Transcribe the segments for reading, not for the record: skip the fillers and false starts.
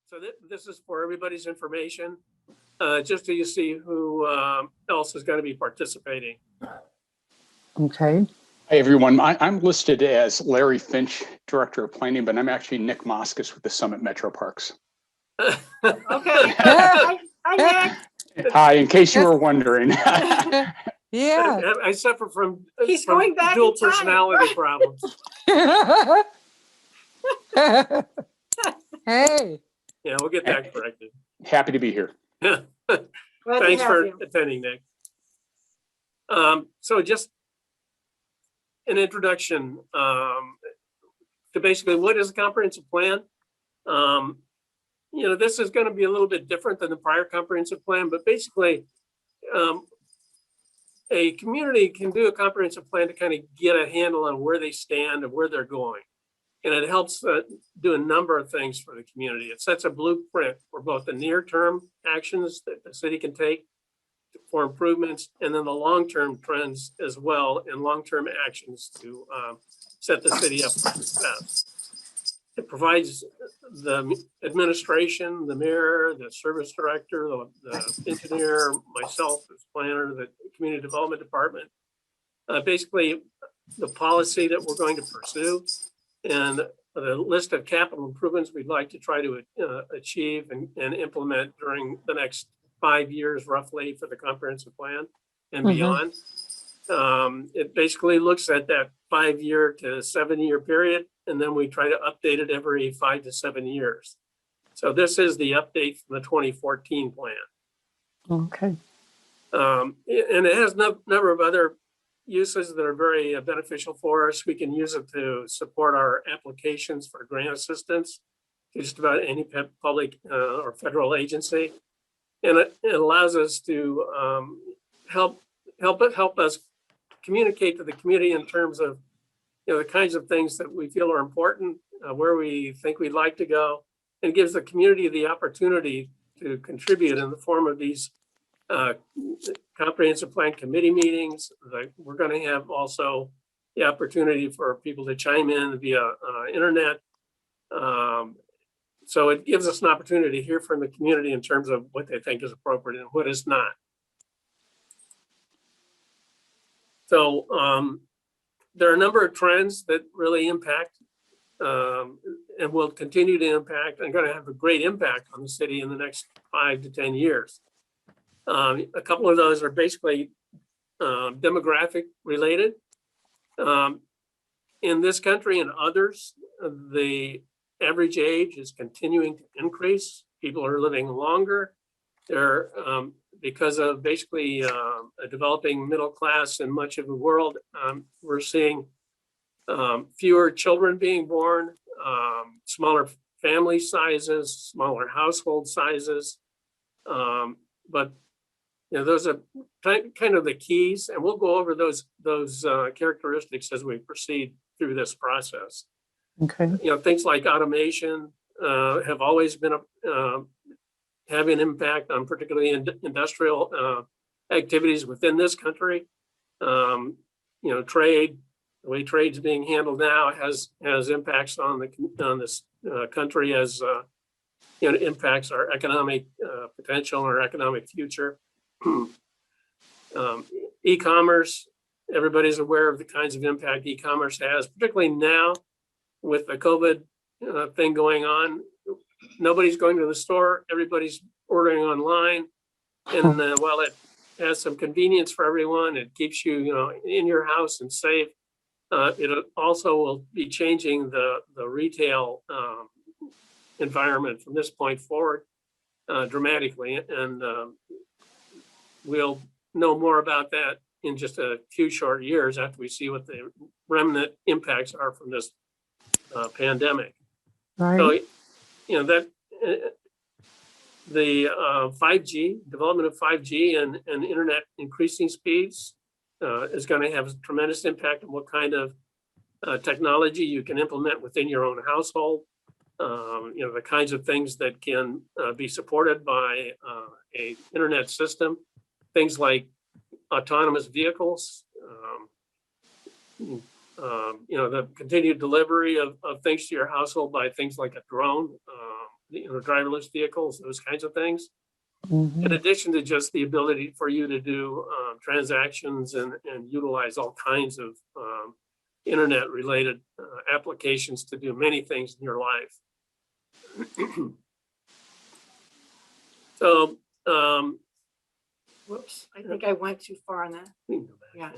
So this is for everybody's information, just so you see who else is going to be participating. Okay. Hi, everyone. I'm listed as Larry Finch, Director of Planning, but I'm actually Nick Moskis with the Summit Metro Parks. Okay. Hi, Nick. Hi, in case you were wondering. Yeah. I suffer from, He's going back dual in time. personality problems. Hey. Yeah, we'll get that corrected. Happy to be here. Glad Thanks to have for you. attending, Nick. So just an introduction to basically what is a comprehensive plan. This is going to be a little bit different than the prior comprehensive plan, but basically a community can do a comprehensive plan to kind of get a handle on where they stand and where they're going. And it helps do a number of things for the community. It sets a blueprint for both the near-term actions that the city can take for improvements, and then the long-term trends as well, and long-term actions to set the city up for success. It provides the administration, the mayor, the service director, the engineer, myself as planner, the community development department, basically the policy that we're going to pursue, and the list of capital improvements we'd like to try to achieve and implement during the next 5 years roughly for the comprehensive plan and beyond. It basically looks at that 5 year to 7 year period, and then we try to update it every 5 to 7 years. So this is the update from the 2014 plan. Okay. And it has a number of other uses that are very beneficial for us. We can use it to support our applications for grant assistance to just about any public or federal agency. And it allows us to help us communicate to the community in terms of the kinds of things that we feel are important, where we think we'd like to go, and gives the community the opportunity to contribute in the form of these comprehensive plan committee meetings. We're going to have also the opportunity for people to chime in via internet. So it gives us an opportunity to hear from the community in terms of what they think is appropriate and what is not. So there are a number of trends that really impact and will continue to impact and going to have a great impact on the city in the next 5 to 10 years. A couple of those are basically demographic related. In this country and others, the average age is continuing to increase. People are living longer. They're because of basically a developing middle class in much of the world. We're seeing fewer children being born, smaller family sizes, smaller household sizes. But those are kind of the keys, and we'll go over those characteristics as we proceed through this process. Okay. Things like automation have always been having an impact on particularly industrial activities within this country. Trade, the way trade's being handled now has impacts on this country as it impacts our economic potential and our economic future. E-commerce, everybody's aware of the kinds of impact e-commerce has, particularly now with the COVID thing going on. Nobody's going to the store, everybody's ordering online. And while it has some convenience for everyone, it keeps you, in your house and safe. It also will be changing the retail environment from this point forward dramatically. And we'll know more about that in just a few short years after we see what the remnant impacts are from this pandemic. Right. So, that the 5G, development of 5G and internet increasing speeds is going to have a tremendous impact on what kind of technology you can implement within your own household. The kinds of things that can be supported by a internet system, things like autonomous vehicles, the continued delivery of things to your household by things like a drone, driverless vehicles, those kinds of things. Mhm. In addition to just the ability for you to do transactions and utilize all kinds of internet related applications to do many things in your life. So, whoops. I think I went too far on that. We can go back, Yeah.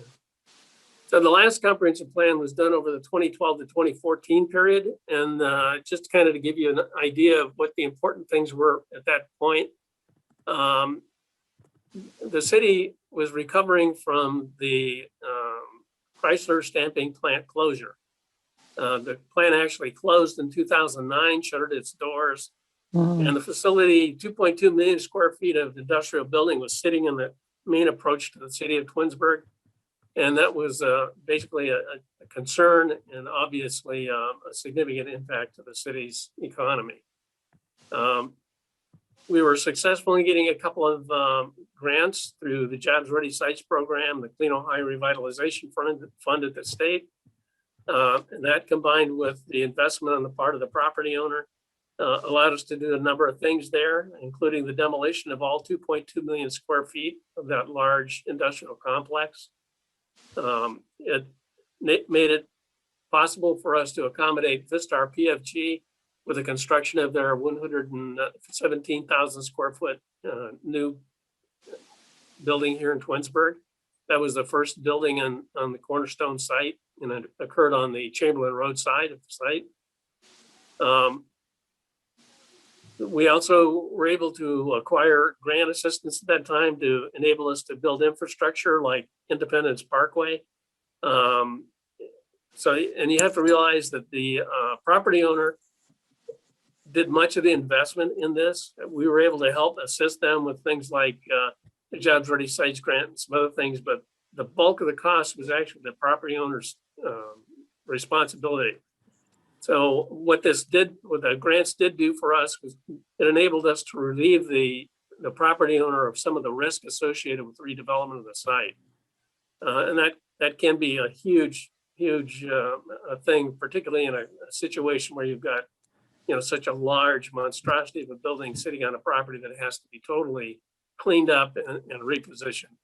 So the last comprehensive plan was done over the 2012 to 2014 period. And just kind of to give you an idea of what the important things were at that point. The city was recovering from the Chrysler stamping plant closure. The plant actually closed in 2009, shuttered its doors. Mhm. And the facility, 2.2 million square feet of industrial building, was sitting in the main approach to the city of Twinsburg. And that was basically a concern and obviously a significant impact to the city's economy. We were successful in getting a couple of grants through the Jobs Ready Sites program, the Clean Ohio Revitalization Fund at the state. And that combined with the investment on the part of the property owner allowed us to do a number of things there, including the demolition of all 2.2 million square feet of that large industrial complex. It made it possible for us to accommodate Vistar PFG with the construction of their 117,000 square foot new building here in Twinsburg. That was the first building on the Cornerstone site, and it occurred on the Chamberlain Road side of the site. We also were able to acquire grant assistance at that time to enable us to build infrastructure like Independence Parkway. And you have to realize that the property owner did much of the investment in this. We were able to help assist them with things like the Jobs Ready Sites grant and some other things, but the bulk of the cost was actually the property owner's responsibility. So what the grants did do for us was it enabled us to relieve the property owner of some of the risk associated with redevelopment of the site. And that can be a huge thing, particularly in a situation where you've got, such a large monstrosity of a building sitting on a property that has to be totally cleaned up and repositioned.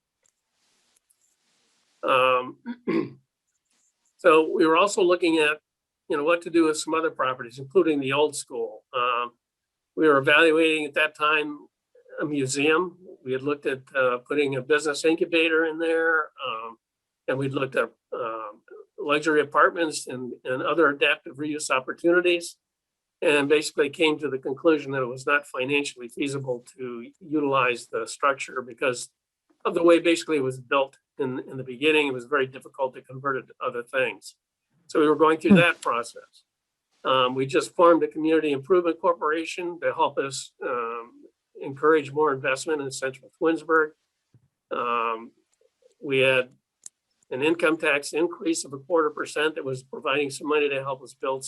So we were also looking at, what to do with some other properties, including the old school. We were evaluating at that time a museum. We had looked at putting a business incubator in there, and we'd looked at luxury apartments and other adaptive reuse opportunities, and basically came to the conclusion that it was not financially feasible to utilize the structure because of the way basically it was built in the beginning. It was very difficult to convert it to other things. So we were going through that process. We just formed a community improvement corporation to help us encourage more investment in central Twinsburg. We had an income tax increase of 0.25% that was providing some money to help us build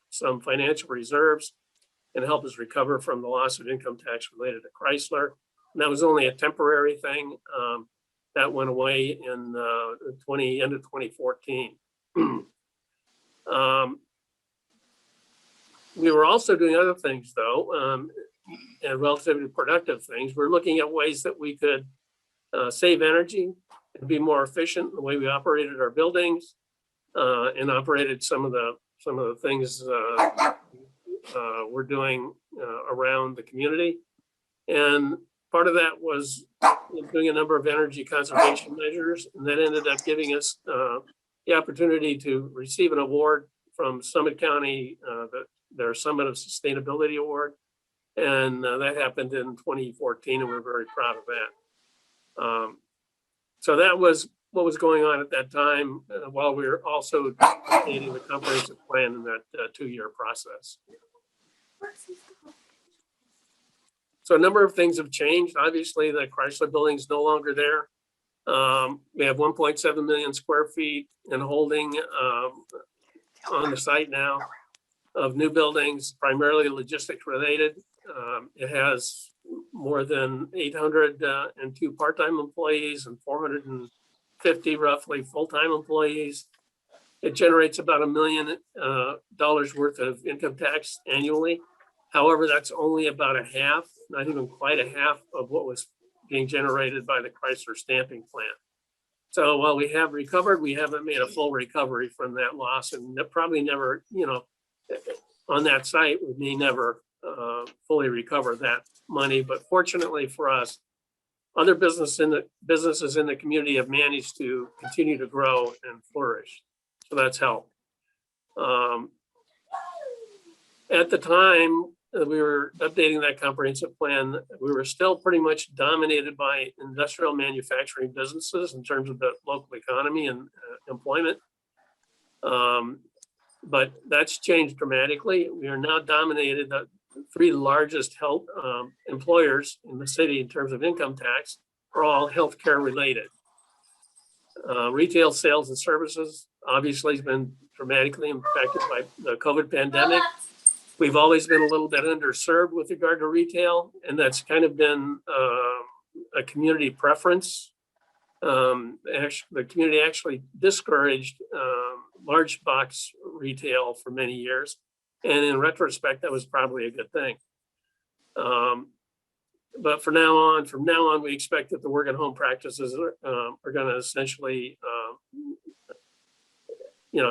some financial reserves and help us recover from the loss of income tax related to Chrysler. And that was only a temporary thing. That went away in end of 2014. We were also doing other things though, and relatively productive things. We're looking at ways that we could save energy and be more efficient in the way we operated our buildings and operated some of the things we're doing around the community. And part of that was doing a number of energy conservation measures, and that ended up giving us the opportunity to receive an award from Summit County, their Summit of Sustainability Award. And that happened in 2014, and we're very proud of that. So that was what was going on at that time, while we were also updating the comprehensive plan in that 2-year process. So a number of things have changed. Obviously, the Chrysler building is no longer there. We have 1.7 million square feet in holding on the site now of new buildings, primarily logistics related. It has more than 802 part-time employees and 450 roughly full-time employees. It generates about $1 million worth of income tax annually. However, that's only about a half, not even quite a half of what was being generated by the Chrysler stamping plant. So while we have recovered, we haven't made a full recovery from that loss, and probably never, on that site, we may never fully recover that money. But fortunately for us, other businesses in the community have managed to continue to grow and flourish. So that's helped. At the time we were updating that comprehensive plan, we were still pretty much dominated by industrial manufacturing businesses in terms of the local economy and employment. But that's changed dramatically. We are now dominated. The three largest health employers in the city in terms of income tax are all healthcare related. Retail sales and services obviously has been dramatically impacted by the COVID pandemic. We've always been a little bit underserved with regard to retail, and that's kind of been a community preference. The community actually discouraged large box retail for many years, and in retrospect, that was probably a good thing. But from now on, we expect that the work at home practices are going to essentially,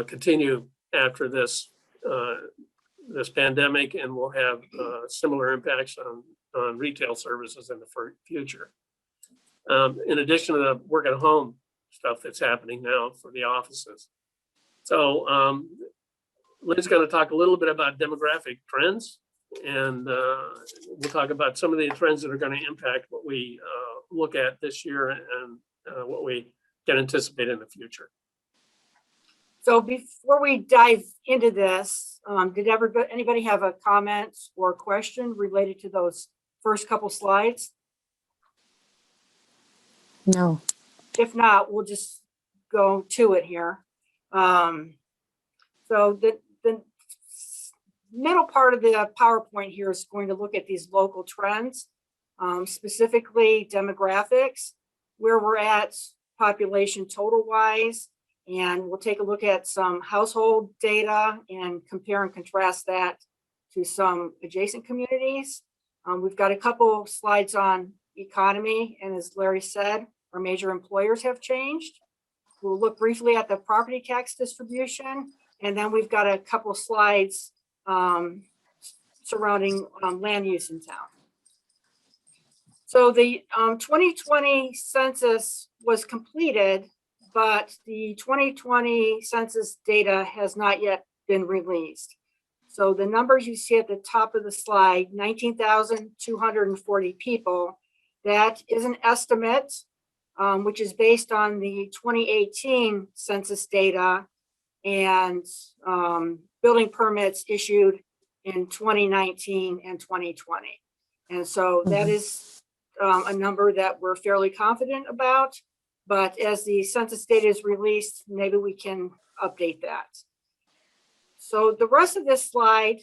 continue after this pandemic, and will have similar impacts on retail services in the future. In addition to the work at home stuff that's happening now for the offices. So Lynn's going to talk a little bit about demographic trends, and we'll talk about some of the trends that are going to impact what we look at this year and what we can anticipate in the future. So before we dive into this, did anybody have a comment or question related to those first couple slides? No. If not, we'll just go to it here. So the middle part of the PowerPoint here is going to look at these local trends, specifically demographics, where we're at population total wise, and we'll take a look at some household data and compare and contrast that to some adjacent communities. We've got a couple slides on economy, and as Larry said, our major employers have changed. We'll look briefly at the property tax distribution, and then we've got a couple slides surrounding land use in town. So the 2020 census was completed, but the 2020 census data has not yet been released. So the numbers you see at the top of the slide, 19,240 people, that is an estimate, which is based on the 2018 census data and building permits issued in 2019 and 2020. And so that is a number that we're fairly confident about, but as the census data is released, maybe we can update that. So the rest of this slide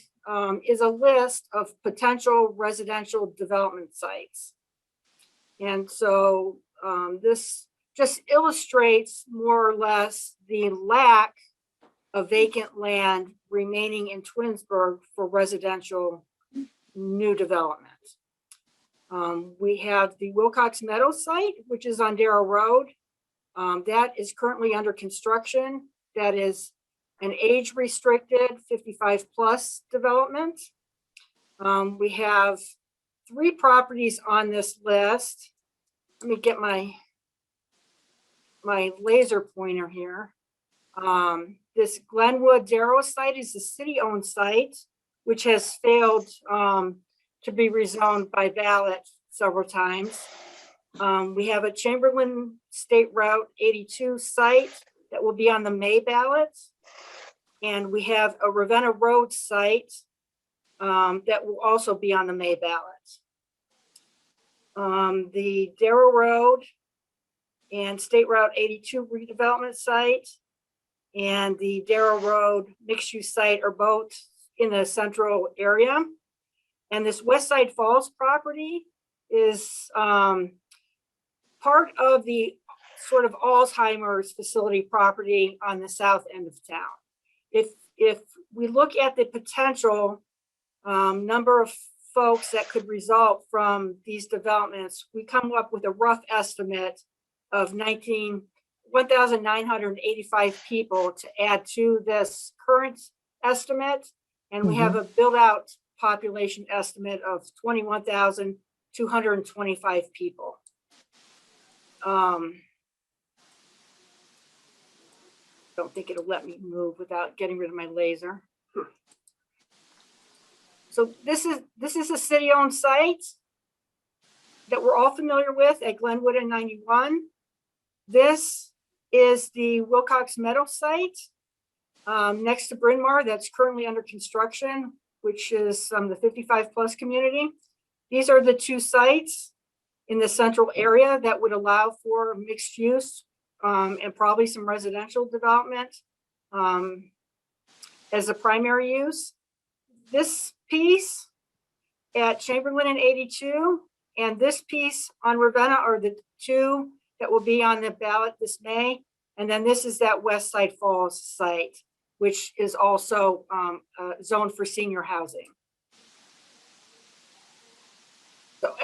is a list of potential residential development sites. And so this just illustrates more or less the lack of vacant land remaining in Twinsburg for residential new development. We have the Wilcox Meadows site, which is on Darrow Road. That is currently under construction. That is an age restricted 55 plus development. We have 3 properties on this list. Let me get my laser pointer here. This Glenwood Darrow site is a city-owned site, which has failed to be rezoned by ballot several times. We have a Chamberlain State Route 82 site that will be on the May ballot. And we have a Ravenna Road site that will also be on the May ballot. The Darrow Road and State Route 82 redevelopment site and the Darrow Road mixed-use site are both in the central area. And this Westside Falls property is part of the sort of Alzheimer's facility property on the south end of town. If we look at the potential number of folks that could result from these developments, we come up with a rough estimate of 1,985 people to add to this current estimate. And we have a build out population estimate of 21,225 people. Don't think it'll let me move without getting rid of my laser. So this is a city-owned site that we're all familiar with at Glenwood and 91. This is the Wilcox Meadow site next to Bryn Mawr that's currently under construction, which is the 55 plus community. These are the two sites in the central area that would allow for mixed use and probably some residential development as a primary use. This piece at Chamberlain and 82 and this piece on Ravenna are the two that will be on the ballot this May. And then this is that West Side Falls site, which is also zoned for senior housing.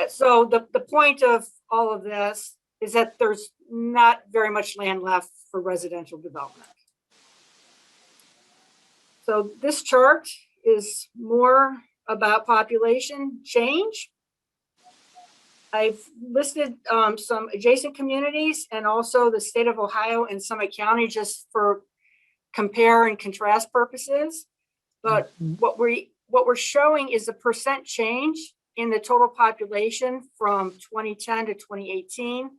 So the point of all of this is that there's not very much land left for residential development. So this chart is more about population change. I've listed some adjacent communities and also the state of Ohio and Summit County just for compare and contrast purposes. But what we're showing is the percent change in the total population from 2010 to 2018.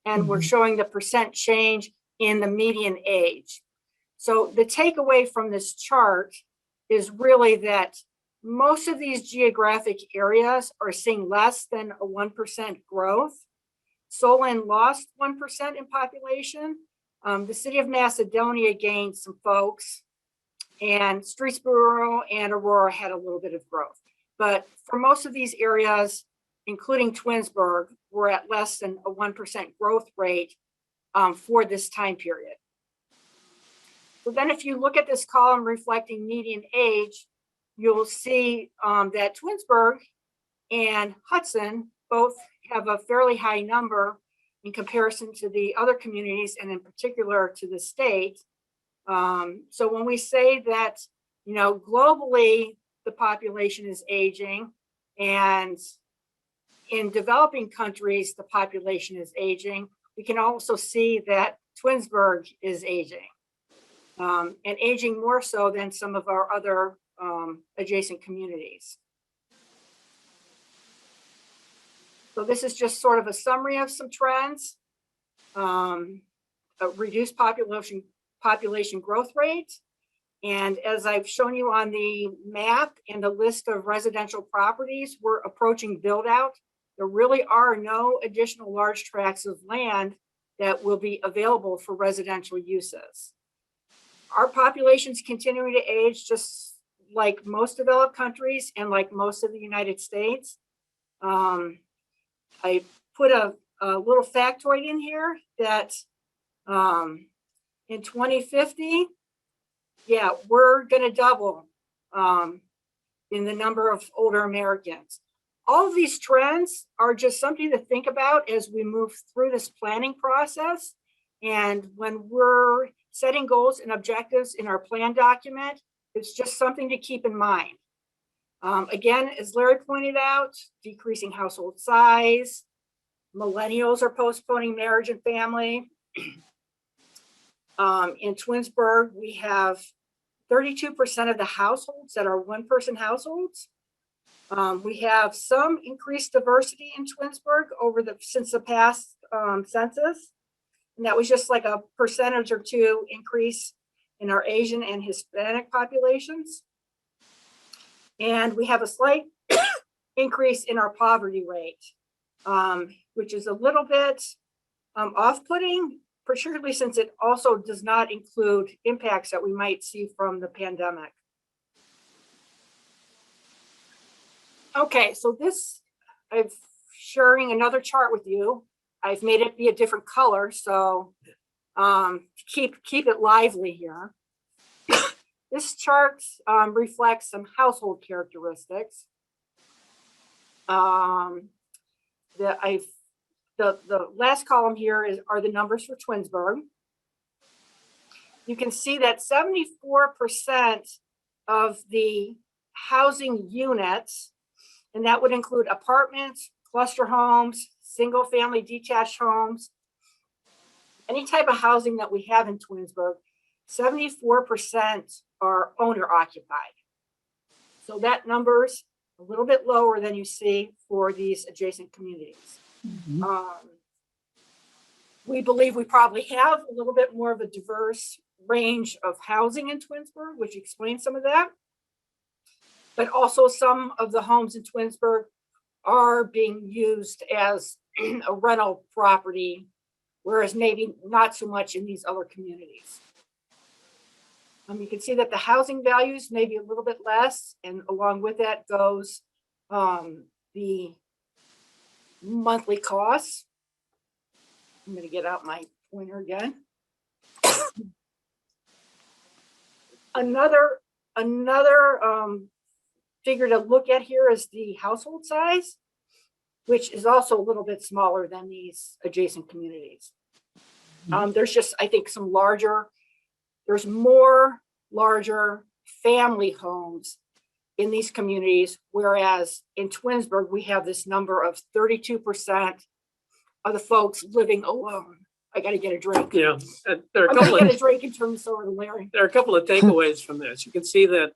And we're showing the percent change in the median age. So the takeaway from this chart is really that most of these geographic areas are seeing less than a 1% growth. Solon lost 1% in population. The city of Macedonia gained some folks, and Streetsboro and Aurora had a little bit of growth. But for most of these areas, including Twinsburg, we're at less than a 1% growth rate for this time period. So then if you look at this column reflecting median age, you'll see that Twinsburg and Hudson both have a fairly high number in comparison to the other communities and in particular to the state. So when we say that, you know, globally, the population is aging and in developing countries, the population is aging, we can also see that Twinsburg is aging and aging more so than some of our other adjacent communities. So this is just sort of a summary of some trends. A reduced population growth rate. And as I've shown you on the map and the list of residential properties, we're approaching build out. There really are no additional large tracts of land that will be available for residential uses. Our population's continuing to age just like most developed countries and like most of the United States. I put a little factoid in here that in 2050, yeah, we're going to double in the number of older Americans. All of these trends are just something to think about as we move through this planning process. And when we're setting goals and objectives in our plan document, it's just something to keep in mind. Again, as Larry pointed out, decreasing household size, millennials are postponing marriage and family. In Twinsburg, we have 32% of the households that are one-person households. We have some increased diversity in Twinsburg since the past census. And that was just like a percentage or two increase in our Asian and Hispanic populations. And we have a slight increase in our poverty rate, which is a little bit off-putting, particularly since it also does not include impacts that we might see from the pandemic. Okay, so this, I'm sharing another chart with you. I've made it be a different color, so keep it lively here. This This chart reflects some household characteristics. The last column here are the numbers for Twinsburg. You can see that 74% of the housing units, and that would include apartments, cluster homes, single family detached homes, any type of housing that we have in Twinsburg, 74% are owner occupied. So that number's a little bit lower than you see for these adjacent communities. We believe we probably have a little bit more of a diverse range of housing in Twinsburg, which explains some of that. But also some of the homes in Twinsburg are being used as a rental property, whereas maybe not so much in these other communities. You can see that the housing values may be a little bit less, and along with that goes the monthly costs. I'm going to get out my pointer again. Another figure to look at here is the household size, which is also a little bit smaller than these adjacent communities. There's just, I think, there's more larger family homes in these communities, whereas in Twinsburg, we have this number of 32% of the folks living alone. I got to get a drink. Yeah, there are I'm going to get a drink and turn this over to Larry. There are a couple of takeaways from this. You can see that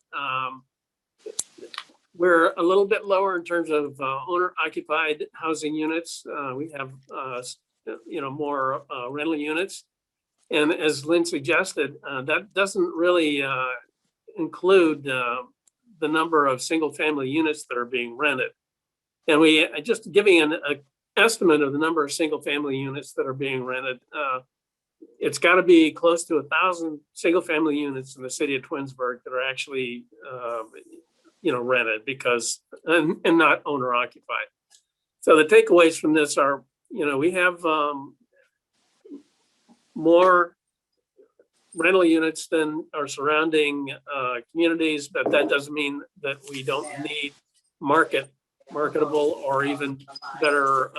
we're a little bit lower in terms of owner-occupied housing units. We have, more rental units. And as Lynn suggested, that doesn't really include the number of single-family units that are being rented. And we just giving an estimate of the number of single-family units that are being rented. It's got to be close to 1,000 single-family units in the city of Twinsburg that are actually, rented and not owner-occupied. So the takeaways from this are, we have more rental units than our surrounding communities, but that doesn't mean that we don't need marketable or even better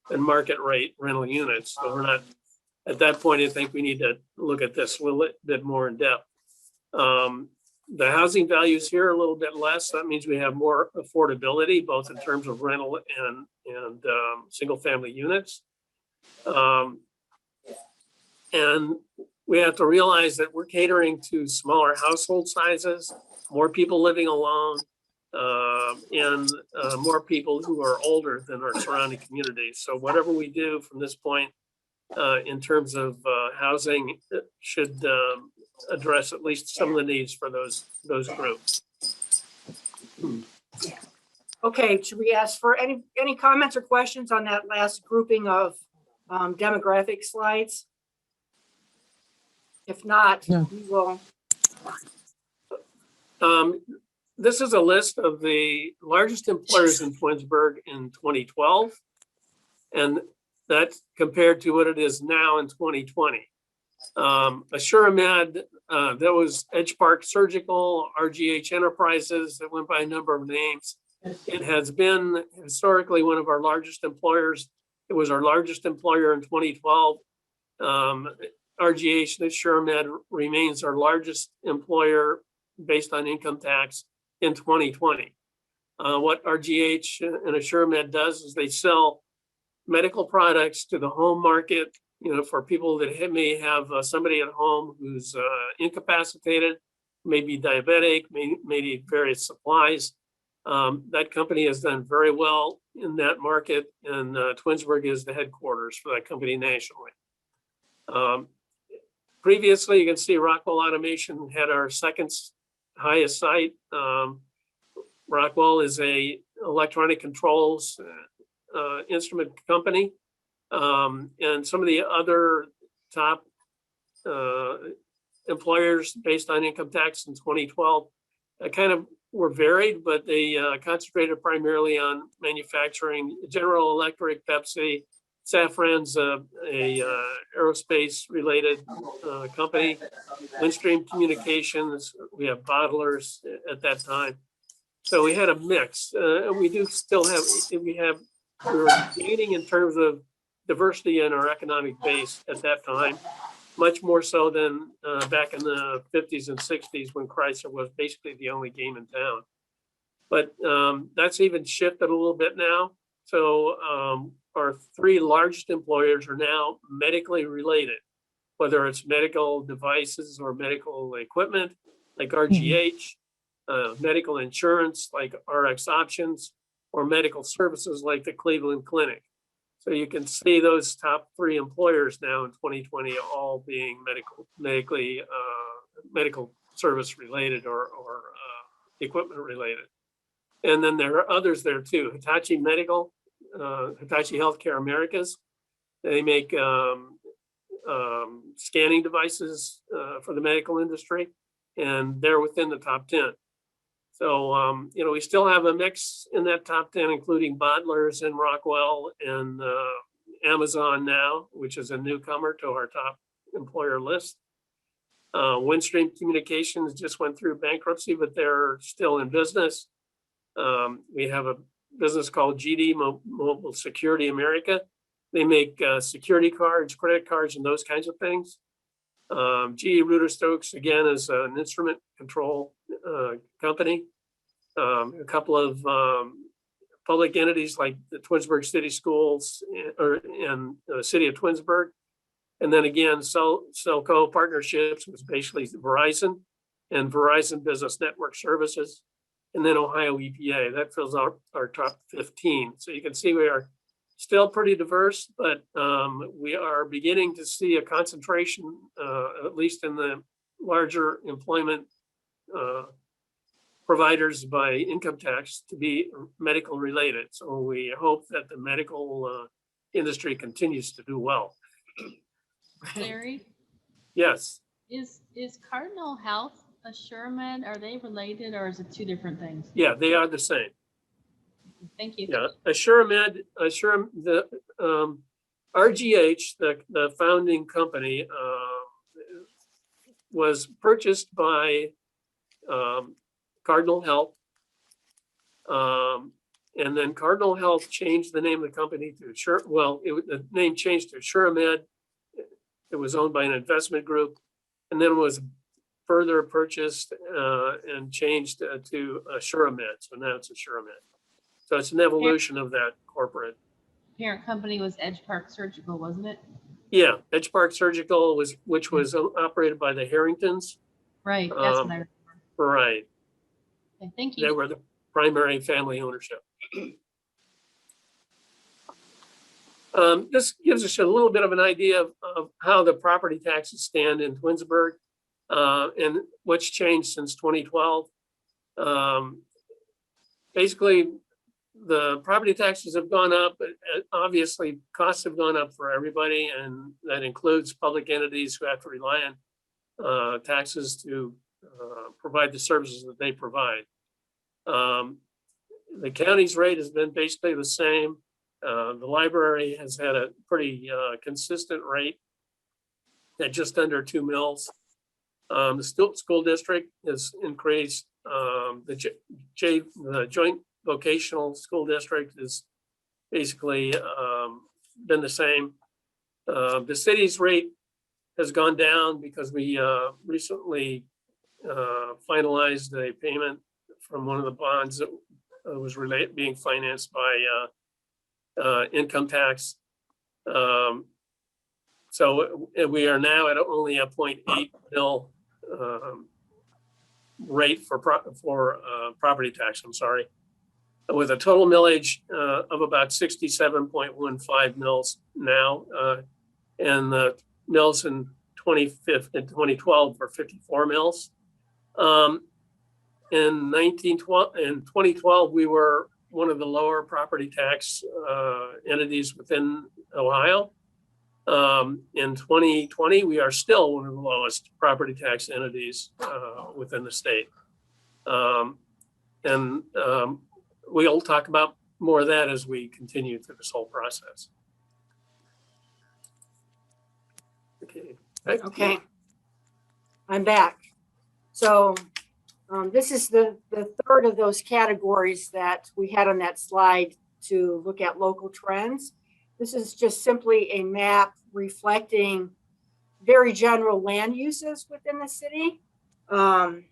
than market rate rental units. So we're not at that point. I think we need to look at this a little bit more in depth. The housing values here are a little bit less. That means we have more affordability, both in terms of rental and single family units. And we have to realize that we're catering to smaller household sizes, more people living alone, and more people who are older than our surrounding communities. So whatever we do from this point in terms of housing should address at least some of the needs for those groups. Okay, should we ask for any comments or questions on that last grouping of demographic slides? If not, No. we will. This is a list of the largest employers in Twinsburg in 2012, and that's compared to what it is now in 2020. AssuraMed, that was Edge Park Surgical, RGH Enterprises, that went by a number of names. It has been historically one of our largest employers. It was our largest employer in 2012. RGH and AssuraMed remains our largest employer based on income tax in 2020. What RGH and AssuraMed does is they sell medical products to the home market, for people that may have somebody at home who's incapacitated, maybe diabetic, may need various supplies. That company has done very well in that market, and Twinsburg is the headquarters for that company nationally. Previously, you can see Rockwell Automation had our second highest site. Rockwell is a electronic controls instrument company. And some of the other top employers based on income tax in 2012 kind of were varied, but they concentrated primarily on manufacturing. General Electric, Pepsi, Safran's a aerospace related company. Windstream Communications, we have bottlers at that time. So we had a mix. We do still have, we were gaining in terms of diversity in our economic base at that time, much more so than back in the 50s and 60s when Chrysler was basically the only game in town. But that's even shifted a little bit now. So our three largest employers are now medically related, whether it's medical devices or medical equipment like RGH, medical insurance like RX Options, or medical services like the Cleveland Clinic. So you can see those top three employers now in 2020 all being medical service related or equipment related. And then there are others there too. Hitachi Medical, Hitachi Healthcare Americas. They make scanning devices for the medical industry, and they're within the top 10. So, we still have a mix in that top 10, including bottlers and Rockwell and Amazon now, which is a newcomer to our top employer list. Windstream Communications just went through bankruptcy, but they're still in business. We have a business called GD Mobile Security America. They make security cards, credit cards, and those kinds of things. GE Reuter-Stokes, again, is an instrument control company. A couple of public entities like the Twinsburg City Schools and the city of Twinsburg. And then again, Celco Partnerships was basically Verizon and Verizon Business Network Services. And then Ohio EPA, that fills out our top 15. So you can see we are still pretty diverse, but we are beginning to see a concentration, at least in the larger employment providers by income tax, to be medical related. So we hope that the medical industry continues to do well. Larry, Yes. is Cardinal Health Assurement, are they related or is it two different things? Yeah, they are the same. Thank you. Yeah, the RGH, the founding company, was purchased by Cardinal Health. And then Cardinal Health changed the name of the company to the name changed to AssuraMed. It was owned by an investment group, and then was further purchased and changed to AssuraMed. So now it's AssuraMed. So it's an evolution of that corporate. Parent company was Edge Park Surgical, wasn't it? Yeah, Edge Park Surgical which was operated by the Harringtons. Right, that's what I remember. Right. Okay, thank They you. were the primary family ownership. This gives us a little bit of an idea of how the property taxes stand in Twinsburg and what's changed since 2012. Basically, the property taxes have gone up. Obviously, costs have gone up for everybody, and that includes public entities who have to rely on taxes to provide the services that they provide. The county's rate has been basically the same. The library has had a pretty consistent rate at just under 2 mils. The school district has increased. The joint vocational school district has basically been the same. The city's rate has gone down because we recently finalized a payment from one of the bonds that was being financed by income tax. So we are now at only a 0.8 mil rate for property tax, I'm sorry, with a total millage of about 67.15 mils now, and the mils in 2012 were 54 mils. In 2012, we were one of the lower property tax entities within Ohio. In 2020, we are still one of the lowest property tax entities within the state. We'll talk about more of that as we continue through this whole process. Okay. Okay. I'm back. So this is the third of those categories that we had on that slide to look at local trends. This is just simply a map reflecting very general land uses within the city. You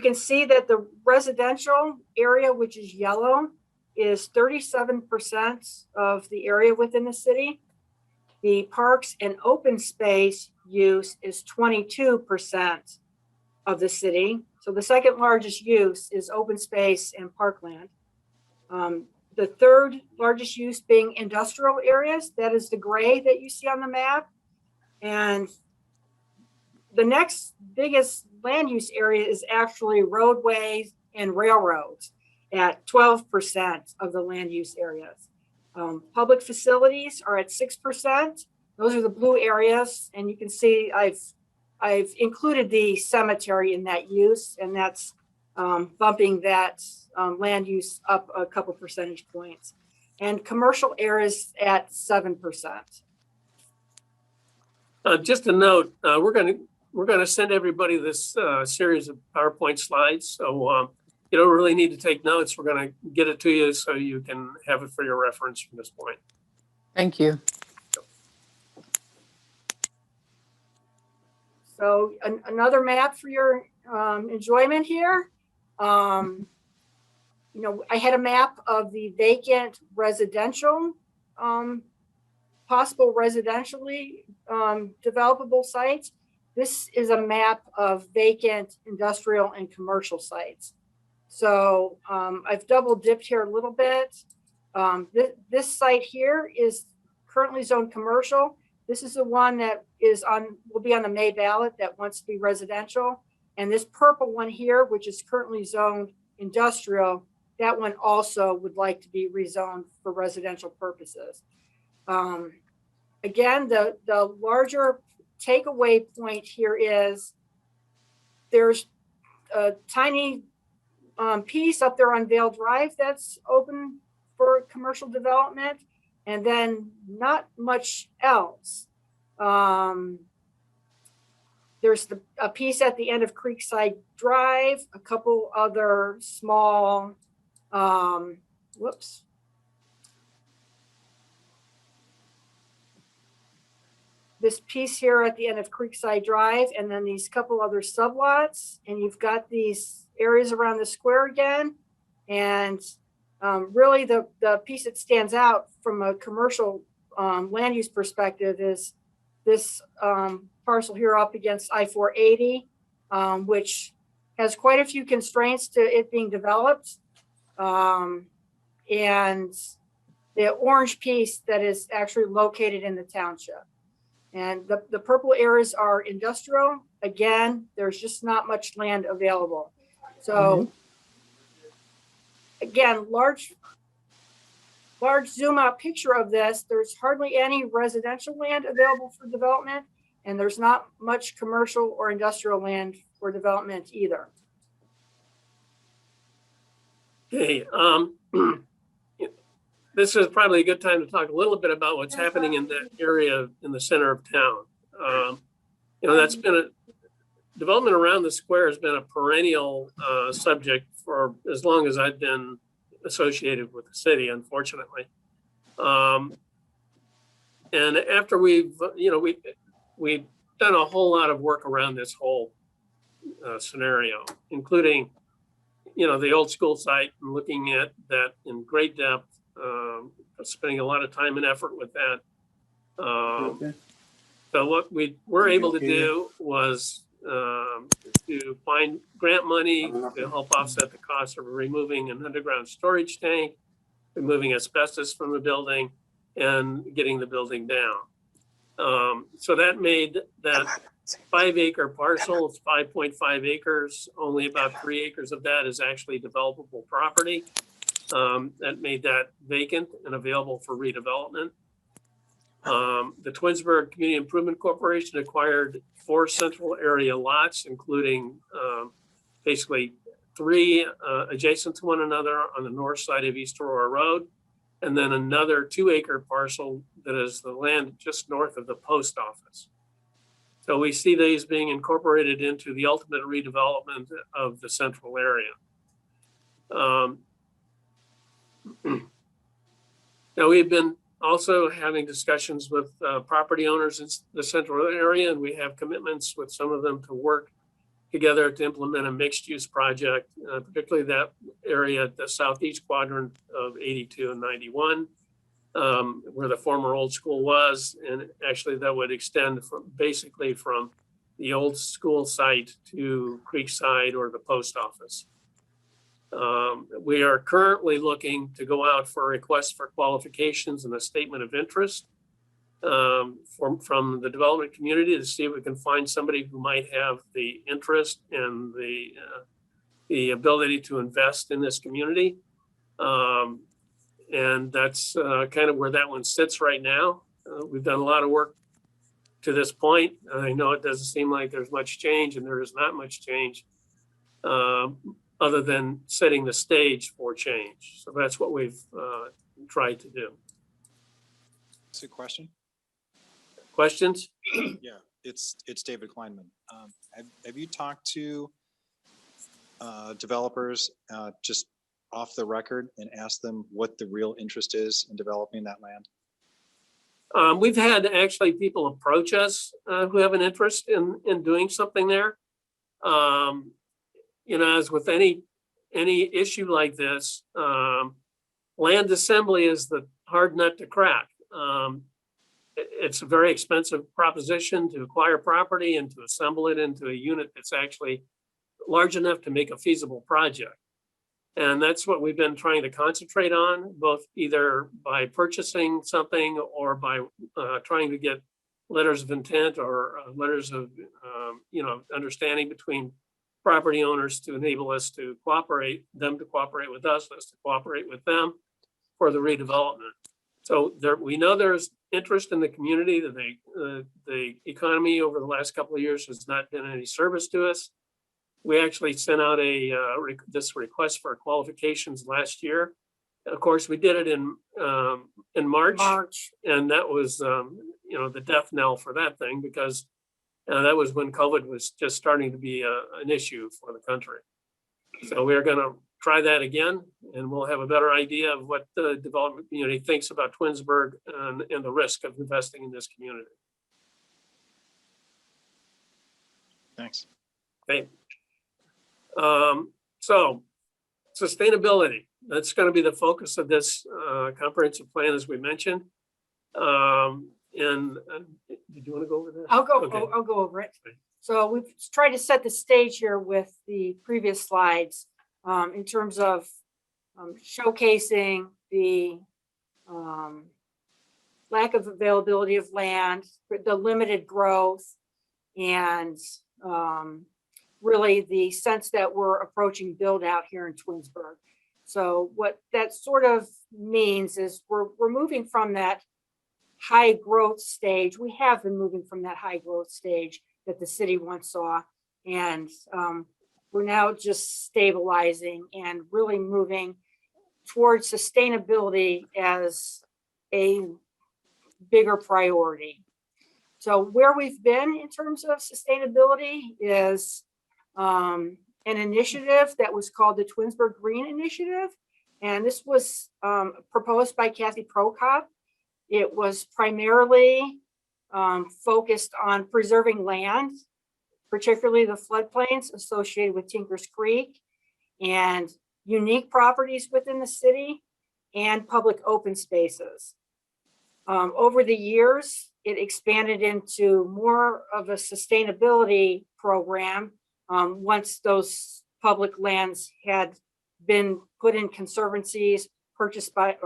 can see that the residential area, which is yellow, is 37% of the area within the city. The parks and open space use is 22% of the city. So the second largest use is open space and parkland. The third largest use being industrial areas, that is the gray that you see on the map. And the next biggest land use area is actually roadways and railroads at 12% of the land use areas. Public facilities are at 6%. Those are the blue areas. And you can see I've included the cemetery in that use, and that's bumping that land use up a couple percentage points. And commercial areas at 7%. Just a note, we're going to send everybody this series of PowerPoint slides. So you don't really need to take notes. We're going to get it to you so you can have it for your reference from this point. Thank you. So another map for your enjoyment here. You know, I had a map of the vacant residential, possible residentially developable sites. This is a map of vacant industrial and commercial sites. So I've double dipped here a little bit. This site here is currently zoned commercial. This is the one that will be on the May ballot that wants to be residential. And this purple one here, which is currently zoned industrial, that one also would like to be rezoned for residential purposes. Again, the larger takeaway point here is there's a tiny piece up there on Vale Drive that's open for commercial development, and then not much else. There's a piece at the end of Creekside Drive, a couple other small, this piece here at the end of Creekside Drive, and then these couple other sublots, and you've got these areas around the square again. And really the piece that stands out from a commercial land use perspective is this parcel here up against I-480, which has quite a few constraints to it being developed. And the orange piece that is actually located in the township. And the purple areas are industrial. Again, there's just not much land available. So again, large zoom out picture of this, there's hardly any residential land available for development, and there's not much commercial or industrial land for development either. Okay, this is probably a good time to talk a little bit about what's happening in that area in the center of town. You know, that's been development around the square has been a perennial subject for as long as I've been associated with the city, unfortunately. And after we've done a whole lot of work around this whole scenario, including, you know, the old school site and looking at that in great depth, spending a lot of time and effort with that. So what we were able to do was to find grant money to help offset the cost of removing an underground storage tank, removing asbestos from the building, and getting the building down. So that made that 5-acre parcel, it's 5.5 acres, only about 3 acres of that is actually developable property. That made that vacant and available for redevelopment. The Twinsburg Community Improvement Corporation acquired 4 central area lots, including basically 3 adjacent to one another on the north side of East Aurora Road. and then another 2-acre parcel that is the land just north of the post office. So we see these being incorporated into the ultimate redevelopment of the central area. Now, we've been also having discussions with property owners in the central area, and we have commitments with some of them to work together to implement a mixed use project, particularly that area at the southeast quadrant of 82 and 91, where the former old school was. And actually that would extend from basically from the old school site to Creekside or the post office. We are currently looking to go out for requests for qualifications and a statement of interest from the development community to see if we can find somebody who might have the interest and the ability to invest in this community. And that's kind of where that one sits right now. We've done a lot of work to this point. I know it doesn't seem like there's much change, and there is not much change other than setting the stage for change. So that's what we've tried to do. That's a question. Questions? Yeah, it's David Kleinman. Have you talked to developers just off the record and asked them what the real interest is in developing that land? We've had actually people approach us who have an interest in doing something there. You know, as with any issue like this, land assembly is the hard nut to crack. It's a very expensive proposition to acquire property and to assemble it into a unit that's actually large enough to make a feasible project. And that's what we've been trying to concentrate on, both either by purchasing something or by trying to get letters of intent or letters of understanding between property owners to enable us to cooperate, them to cooperate with us to cooperate with them for the redevelopment. So we know there's interest in the community. That the economy over the last couple of years has not been any service to us. We actually sent out this request for qualifications last year. Of course, we did it in March, and that was the death knell for that thing, because that was when COVID was just starting to be an issue for the country. So we're going to try that again, and we'll have a better idea of what the development community thinks about Twinsburg and the risk of investing in this community. Thanks. Okay. So sustainability, that's going to be the focus of this comprehensive plan, as we mentioned. And did you want to go over that? I'll go over it. Okay. So we've tried to set the stage here with the previous slides in terms of showcasing the lack of availability of land, the limited growth, and really the sense that we're approaching build out here in Twinsburg. So what that sort of means is we're moving from that high growth stage. We have been moving from that high growth stage that the city once saw, and we're now just stabilizing and really moving towards sustainability as a bigger priority. So where we've been in terms of sustainability is an initiative that was called the Twinsburg Green Initiative. And this was proposed by Kathy Prokop. It was primarily focused on preserving land, particularly the floodplains associated with Tinkers Creek, and unique properties within the city, and public open spaces. Over the years, it expanded into more of a sustainability program once those public lands had been put in conservancies purchased by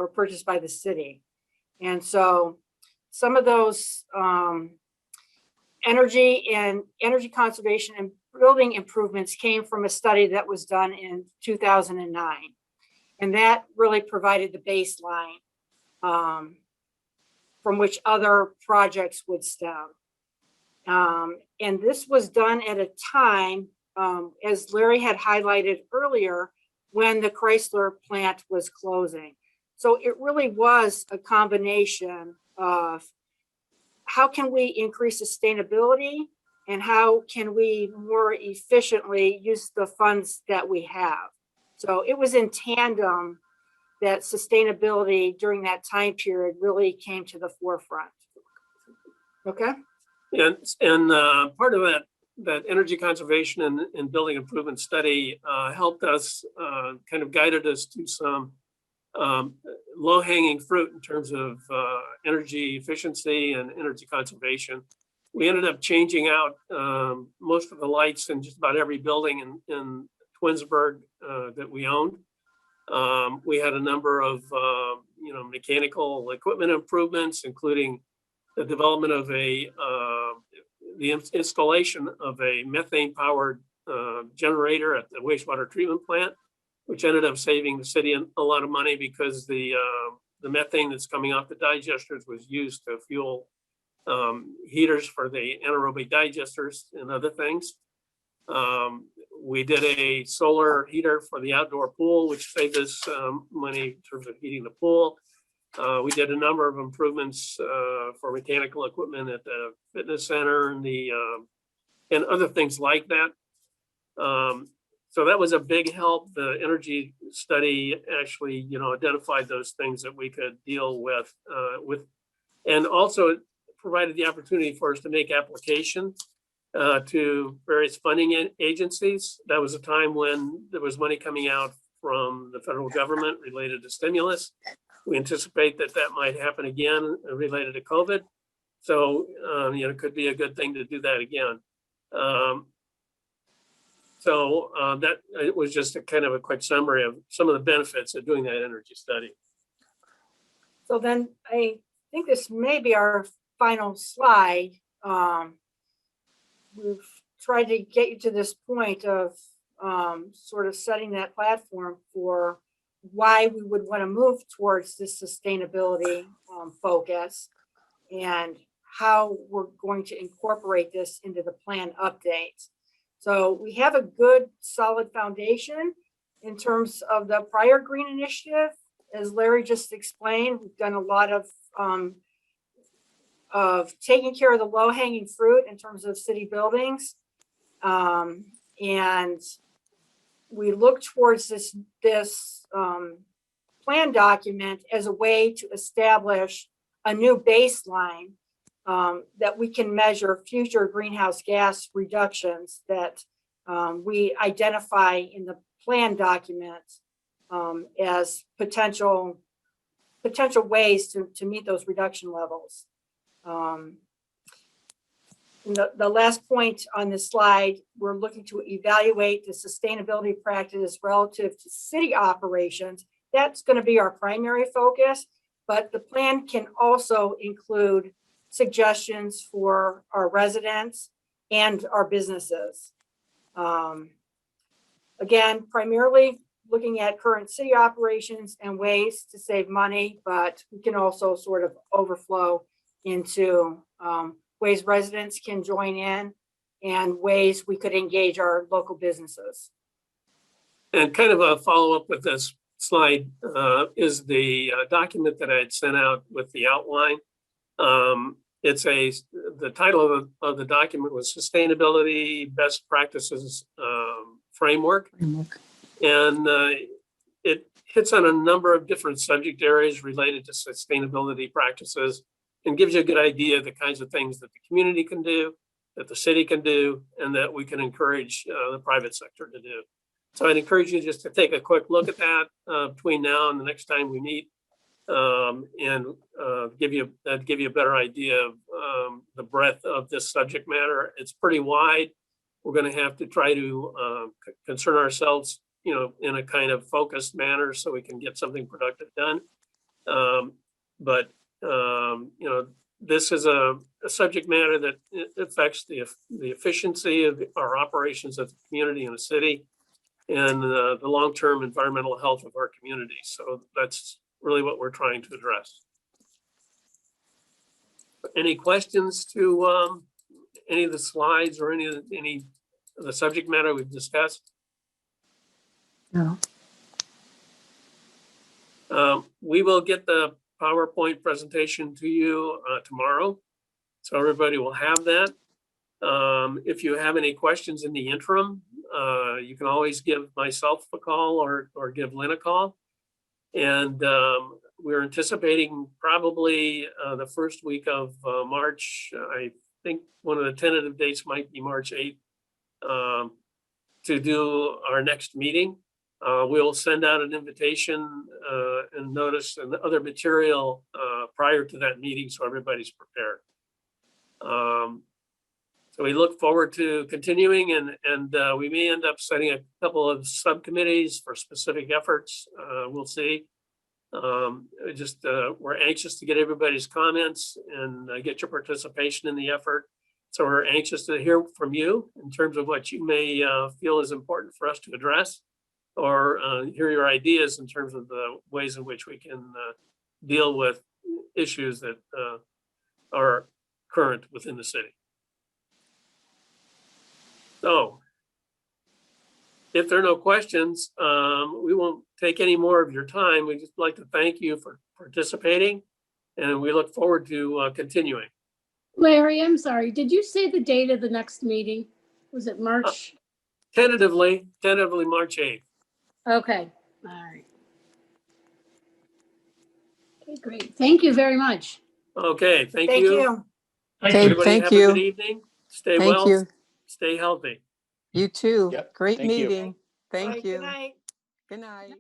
the city. And so some of those energy conservation and building improvements came from a study that was done in 2009. And that really provided the baseline from which other projects would stem. And this was done at a time, as Larry had highlighted earlier, when the Chrysler plant was closing. So it really was a combination of how can we increase sustainability and how can we more efficiently use the funds that we have. So it was in tandem that sustainability during that time period really came to the forefront. Okay. And part of that energy conservation and building improvement study helped us, kind of guided us to some low-hanging fruit in terms of energy efficiency and energy conservation. We ended up changing out most of the lights in just about every building in Twinsburg that we owned. We had a number of mechanical equipment improvements, including the development of the installation of a methane-powered generator at the wastewater treatment plant, which ended up saving the city a lot of money because the methane that's coming off the digesters was used to fuel heaters for the anaerobic digesters and other things. We did a solar heater for the outdoor pool, which saved us money in terms of heating the pool. We did a number of improvements for mechanical equipment at the fitness center and other things like that. So that was a big help. The energy study actually, identified those things that we could deal with, and also it provided the opportunity for us to make application to various funding agencies. That was a time when there was money coming out from the federal government related to stimulus. We anticipate that might happen again related to COVID. So, it could be a good thing to do that again. That it was just a kind of a quick summary of some of the benefits of doing that energy study. So then I think this may be our final slide. We've tried to get you to this point of sort of setting that platform for why we would want to move towards this sustainability focus and how we're going to incorporate this into the plan updates. So we have a good solid foundation in terms of the prior green initiative. As Larry just explained, we've done a lot of taking care of the low hanging fruit in terms of city buildings. And we look towards this plan document as a way to establish a new baseline that we can measure future greenhouse gas reductions that we identify in the plan document as potential ways to meet those reduction levels. The last point on this slide, we're looking to evaluate the sustainability practices relative to city operations. That's going to be our primary focus, but the plan can also include suggestions for our residents and our businesses. Again, primarily looking at current city operations and ways to save money, but we can also sort of overflow into ways residents can join in and ways we could engage our local businesses. And kind of a follow-up with this slide is the document that I had sent out with the outline. The title of the document was Sustainability Best Practices Framework. And it hits on a number of different subject areas related to sustainability practices and gives you a good idea of the kinds of things that the community can do, that the city can do, and that we can encourage the private sector to do. So I'd encourage you just to take a quick look at that between now and the next time we meet, and give you a better idea of the breadth of this subject matter. It's pretty wide. We're going to have to try to concern ourselves, in a kind of focused manner so we can get something productive done. But this is a subject matter that affects the efficiency of our operations of the community and the city, and the long-term environmental health of our community. So that's really what we're trying to address. Any questions to any of the slides or any of the subject matter we've discussed? No. We will get the PowerPoint presentation to you tomorrow. So everybody will have that. If you have any questions in the interim, you can always give myself a call or give Lynn a call. And we're anticipating probably the first week of March. I think one of the tentative dates might be March 8th to do our next meeting. We'll send out an invitation and notice and other material prior to that meeting so everybody's prepared. So we look forward to continuing and we may end up setting a couple of subcommittees for specific efforts. We'll see. We're anxious to get everybody's comments and get your participation in the effort. So we're anxious to hear from you in terms of what you may feel is important for us to address, or hear your ideas in terms of the ways in which we can deal with issues that are current within the city. So if there are no questions, we won't take any more of your time. We'd just like to thank you for participating, and we look forward to continuing. Larry, I'm sorry. Did you say the date of the next meeting? Was it March? Tentatively March 8th. Okay, all right. Okay, great. Thank you very much. Okay, thank Thank you. you. Okay, Everybody thank have a good you. evening. Stay Thank well, you. stay healthy. You too. Yep, Great thank you. meeting. All right, Thank good you. night. Good night.